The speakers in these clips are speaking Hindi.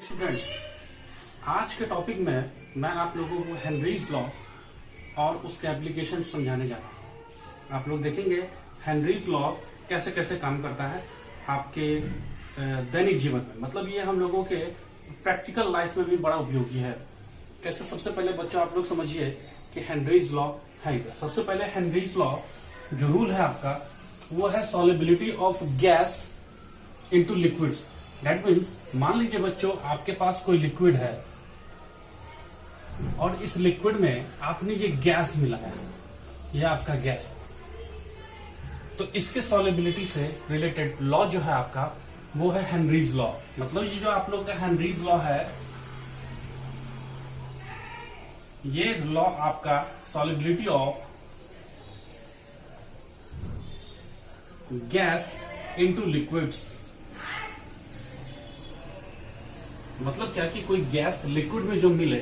स्टूडेंट्स, आज के टॉपिक में मैं आप लोगों को हेनरीज लॉ और उसके एप्लीकेशन समझाने जा रहा हूँ। आप लोग देखेंगे हेनरीज लॉ कैसे कैसे काम करता है आपके दैनिक जीवन में, मतलब ये हम लोगों के प्रैक्टिकल लाइफ में भी बड़ा उपयोगी है। कैसे? सबसे पहले बच्चों आप लोग समझिए कि हेनरीज लॉ है क्या। सबसे पहले हेनरीज लॉ जो रूल है आपका वो है solubility of gas into liquids. That means मान लीजिए बच्चों आपके पास कोई लिक्विड है और इस लिक्विड में आपने ये गैस मिलाया, ये आपका गैस, तो इसके सॉलिबिलिटी से रिलेटेड लॉ जो है आपका वो है हेनरीज लॉ। मतलब ये जो आप लोग का हेनरीज लॉ है, ये लॉ आपका solubility of gas into liquids, मतलब क्या कि कोई गैस लिक्विड में जो मिले,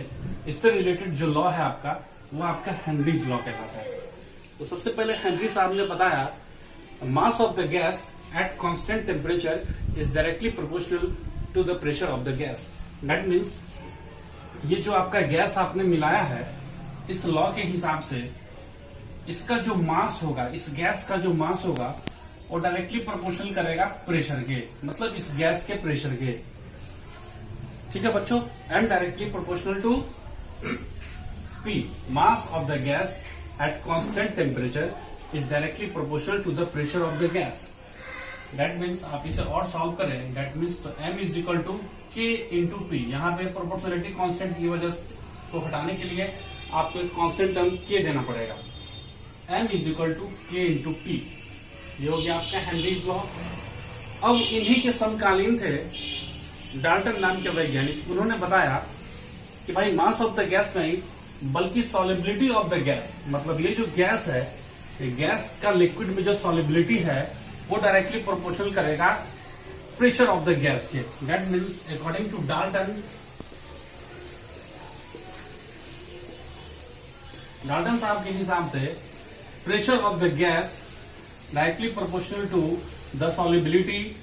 इससे रिलेटेड जो लॉ है आपका वो आपका हेनरीज लॉ कहलाता है। तो सबसे पहले हेनरी साहब ने बताया mass of the gas at constant temperature is directly proportional to the pressure of the gas. That means ये जो आपका गैस आपने मिलाया है, इस लॉ के हिसाब से इसका जो मास होगा, इस गैस का जो मास होगा वो डायरेक्टली प्रोपोर्शनल करेगा प्रेशर के, मतलब इस गैस के प्रेशर के। ठीक है बच्चों, and directly proportional to P, mass of the gas at constant temperature is directly proportional to the pressure of the gas. That means आप इसे और सॉल्व करें, दैट मीन्स तो M is equal to K into P। यहाँ पे प्रोपोर्शनलिटी कांस्टेंट की वजह को हटाने के लिए आपको एक कांस्टेंट टर्म K देना पड़ेगा। M is equal to K into P, ये हो गया आपका हेनरीज लॉ। अब इन्हीं के समकालीन थे डाल्टन नाम के वैज्ञानिक, उन्होंने बताया कि भाई मास ऑफ द गैस नहीं बल्कि सॉलिबिलिटी ऑफ द गैस, मतलब ये जो गैस है, ये गैस का लिक्विड में जो सॉलिबिलिटी है वो डायरेक्टली प्रोपोर्शनल करेगा प्रेशर ऑफ द गैस के। That means according to Dalton साहब के हिसाब से pressure of the gas directly proportional to the solubility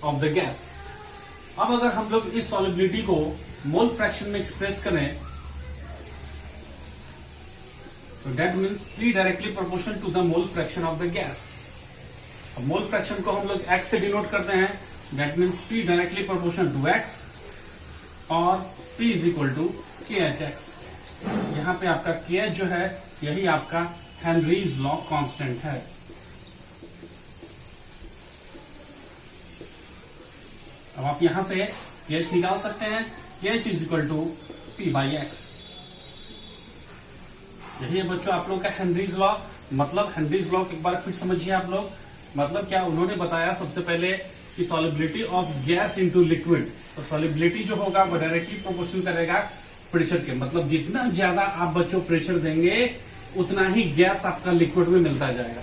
of the gas. अब अगर हम लोग इस सॉलिबिलिटी को मोल फ्रैक्शन में एक्सप्रेस करें तो that means P directly proportional to the mole fraction of the gas. अब मोल फ्रैक्शन को हम लोग X से डिनोट करते हैं, that means P directly proportional to X और P is equal to KHX। यहां पे आपका KH जो है यही आपका हेनरीज लॉ कांस्टेंट है। अब आप यहां से KH निकाल सकते हैं, KH is equal to P by X। यही है बच्चों आप लोग का हेनरीज लॉ। मतलब हेनरीज लॉ एक बार फिर समझिए आप लोग, मतलब क्या उन्होंने बताया सबसे पहले कि solubility of gas into liquid, तो सॉलिबिलिटी जो होगा वो डायरेक्टली प्रोपोर्शनल करेगा प्रेशर के, मतलब जितना ज्यादा आप बच्चों प्रेशर देंगे उतना ही गैस आपका लिक्विड में मिलता जाएगा।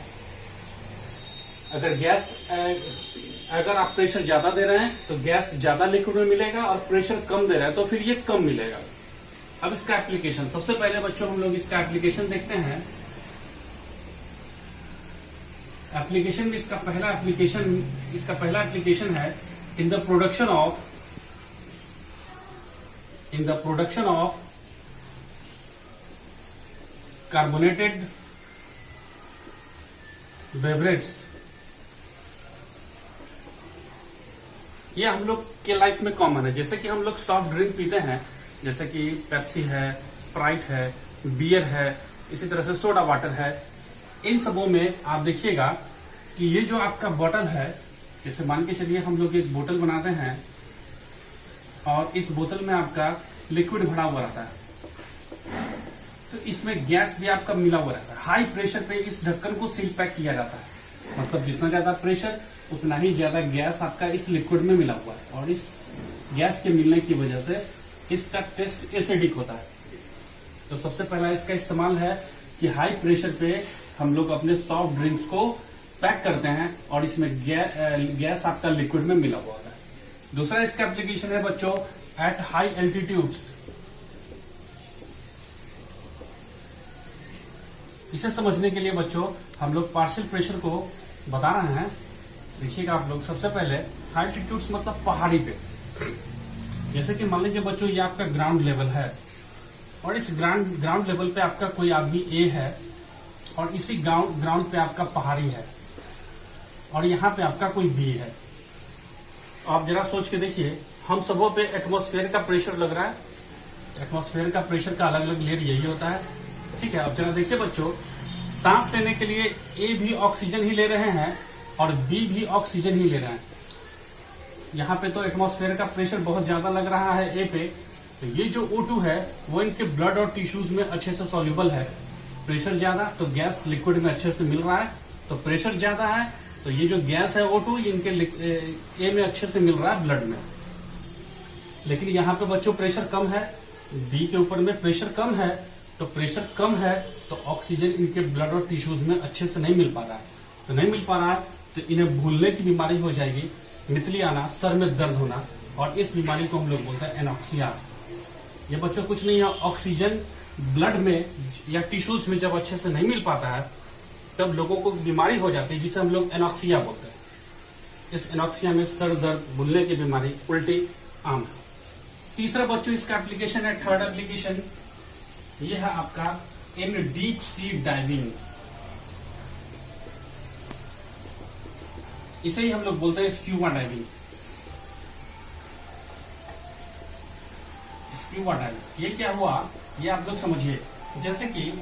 अगर आप प्रेशर ज्यादा दे रहे हैं तो गैस ज्यादा लिक्विड में मिलेगा, और प्रेशर कम दे रहे हैं तो फिर ये कम मिलेगा। अब इसका एप्लीकेशन, सबसे पहले बच्चों हम लोग इसका एप्लीकेशन देखते हैं। एप्लीकेशन में इसका पहला एप्लीकेशन है in the production of carbonated beverage. ये हम लोग के लाइफ में कॉमन है, जैसे कि हम लोग सॉफ्ट ड्रिंक पीते हैं, जैसे कि पेप्सी है, स्प्राइट है, बियर है, इसी तरह से सोडा वाटर है। इन सबों में आप देखिएगा कि ये जो आपका बोतल है, जैसे मान के चलिए हम लोग एक बोतल बनाते हैं और इस बोतल में आपका लिक्विड भरा हुआ रहता है, तो इसमें गैस भी आपका मिला हुआ रहता है। हाई प्रेशर पे इस ढक्कन को सील पैक किया जाता है, मतलब जितना ज्यादा प्रेशर उतना ही ज्यादा गैस आपका इस लिक्विड में मिला हुआ है, और इस गैस के मिलने की वजह से इसका टेस्ट एसिडिक होता है। तो सबसे पहला इसका इस्तेमाल है कि हाई प्रेशर पे हम लोग अपने सॉफ्ट ड्रिंक्स को पैक करते हैं और इसमें गैस आपका लिक्विड में मिला हुआ होता है। दूसरा इसका एप्लीकेशन है बच्चों एट हाई एल्टीट्यूड्स। इसे समझने के लिए बच्चों हम लोग पार्शियल प्रेशर को बता रहे हैं। देखिएगा आप लोग, सबसे पहले हाई एल्टीट्यूड्स मतलब पहाड़ी पे, जैसे कि मान लीजिए बच्चों ये आपका ग्राउंड लेवल है और इस ग्राउंड लेवल पे आपका कोई आदमी ए है और इसी ग्राउंड पे आपका पहाड़ी है और यहाँ पे आपका कोई बी है। आप जरा सोच के देखिए, हम सबों पे एटमॉस्फेयर का प्रेशर लग रहा है। एटमॉस्फेयर का प्रेशर का अलग अलग लेयर यही होता है, ठीक है। अब जरा देखिए बच्चों, सांस लेने के लिए ए भी ऑक्सीजन ही ले रहे हैं और बी भी ऑक्सीजन ही ले रहे हैं। यहाँ पे तो एटमॉस्फेयर का प्रेशर बहुत ज्यादा लग रहा है ए पे, तो ये जो O2 है वो इनके ब्लड और टिश्यूज में अच्छे से सॉल्युबल है। प्रेशर ज्यादा तो गैस लिक्विड में अच्छे से मिल रहा है, तो प्रेशर ज्यादा है तो ये जो गैस है O2 इनके ए में अच्छे से मिल रहा है ब्लड में। लेकिन यहाँ पे बच्चों प्रेशर कम है, बी के ऊपर में प्रेशर कम है, तो प्रेशर कम है तो ऑक्सीजन इनके ब्लड और टिश्यूज में अच्छे से नहीं मिल पा रहा है। तो नहीं मिल पा रहा है तो इन्हें भूलने की बीमारी हो जाएगी, मितली आना, सर में दर्द होना, और इस बीमारी को हम लोग बोलते हैं एनॉक्सिया। ये बच्चों कुछ नहीं है, ऑक्सीजन ब्लड में या टिश्यूज में जब अच्छे से नहीं मिल पाता है तब लोगों को बीमारी हो जाती है जिसे हम लोग एनॉक्सिया बोलते हैं। इस एनॉक्सिया में सर दर्द, भूलने की बीमारी, उल्टी आम है। तीसरा बच्चों इसका एप्लीकेशन है, थर्ड एप्लीकेशन ये है आपका इन डीप सी डाइविंग। इसे ही हम लोग बोलते हैं स्क्यूबा डाइविंग। स्क्यूबा डाइविंग ये क्या हुआ, ये आप लोग समझिए। जैसे कि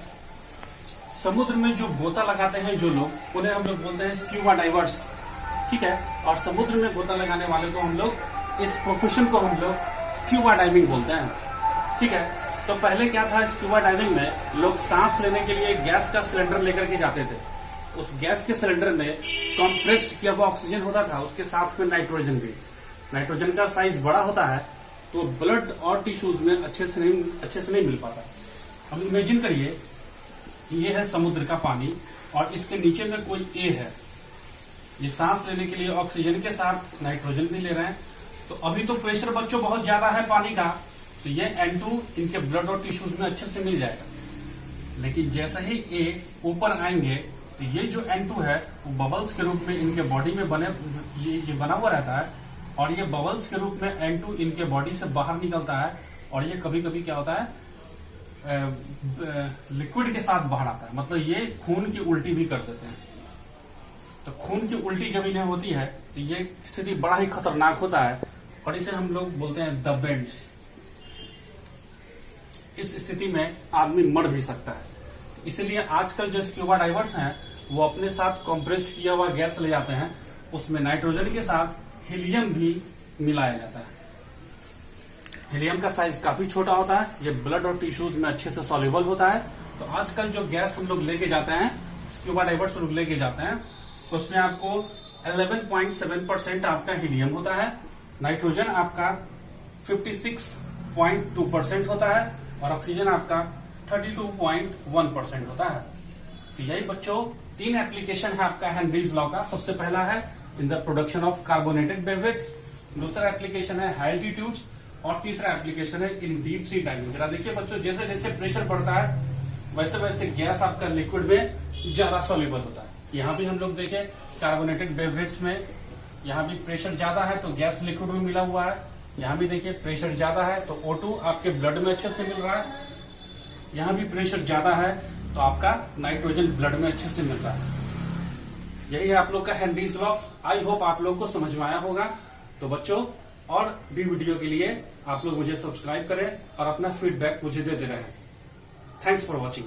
समुद्र में जो गोता लगाते हैं जो लोग, उन्हें हम लोग बोलते हैं स्क्यूबा डाइवर्स, ठीक है। और समुद्र में गोता लगाने वाले को हम लोग, इस प्रोफेशन को हम लोग स्क्यूबा डाइविंग बोलते हैं, ठीक है। तो पहले क्या था, स्क्यूबा डाइविंग में लोग सांस लेने के लिए गैस का सिलेंडर लेकर के जाते थे। उस गैस के सिलेंडर में कंप्रेस्ड किया हुआ ऑक्सीजन होता था, उसके साथ में नाइट्रोजन भी। नाइट्रोजन का साइज बड़ा होता है तो ब्लड और टिश्यूज में अच्छे से नहीं मिल पाता। अब इमेजिन करिए, ये है समुद्र का पानी और इसके नीचे में कोई ए है। ये सांस लेने के लिए ऑक्सीजन के साथ नाइट्रोजन भी ले रहे हैं, तो अभी तो प्रेशर बच्चों बहुत ज्यादा है पानी का, तो ये N2 इनके ब्लड और टिश्यूज में अच्छे से मिल जाएगा। लेकिन जैसे ही ए ऊपर आएंगे तो ये जो N2 है वो बबल्स के रूप में इनके बॉडी में ये बना हुआ रहता है, और ये बबल्स के रूप में N2 इनके बॉडी से बाहर निकलता है, और ये कभी कभी क्या होता है, लिक्विड के साथ बाहर आता है। मतलब ये खून की उल्टी भी कर देते हैं। तो खून की उल्टी जब इन्हें होती है तो ये स्थिति बड़ा ही खतरनाक होता है, और इसे हम लोग बोलते हैं द बेंड्स। इस स्थिति में आदमी मर भी सकता है। इसलिए आजकल जो स्क्यूबा डाइवर्स हैं वो अपने साथ कंप्रेस्ड किया हुआ गैस ले जाते हैं, उसमें नाइट्रोजन के साथ हीलियम भी मिलाया जाता है। हीलियम का साइज काफी छोटा होता है, ये ब्लड और टिश्यूज में अच्छे से सॉल्युबल होता है। तो आजकल जो गैस हम लोग लेके जाते हैं, स्क्यूबा डाइवर्स लोग लेके जाते हैं, तो उसमें आपको 11.7% आपका हीलियम होता है, नाइट्रोजन आपका 56.2% होता है, और ऑक्सीजन आपका 32.1% होता है। तो यही बच्चों 3 एप्लीकेशन है आपका हेनरीज लॉ का। सबसे पहला है in the production of carbonated beverage, दूसरा एप्लीकेशन है हाई एल्टीट्यूड्स, और तीसरा एप्लीकेशन है इन डीप सी डाइविंग। जरा देखिए बच्चों, जैसे जैसे प्रेशर बढ़ता है वैसे वैसे गैस आपका लिक्विड में ज्यादा सॉल्युबल होता है। यहाँ भी हम लोग देखें कार्बोनेटेड बेवरेज में, यहाँ भी प्रेशर ज्यादा है तो गैस लिक्विड में मिला हुआ है। यहाँ भी देखिए प्रेशर ज्यादा है तो O2 आपके ब्लड में अच्छे से मिल रहा है। यहाँ भी प्रेशर ज्यादा है तो आपका नाइट्रोजन ब्लड में अच्छे से मिल रहा है। यही है आप लोग का हेनरीज लॉ। आई होप आप लोग को समझ में आया होगा। तो बच्चों, और भी वीडियो के लिए आप लोग मुझे सब्सक्राइब करें और अपना फीडबैक मुझे देते रहें। Thanks for watching.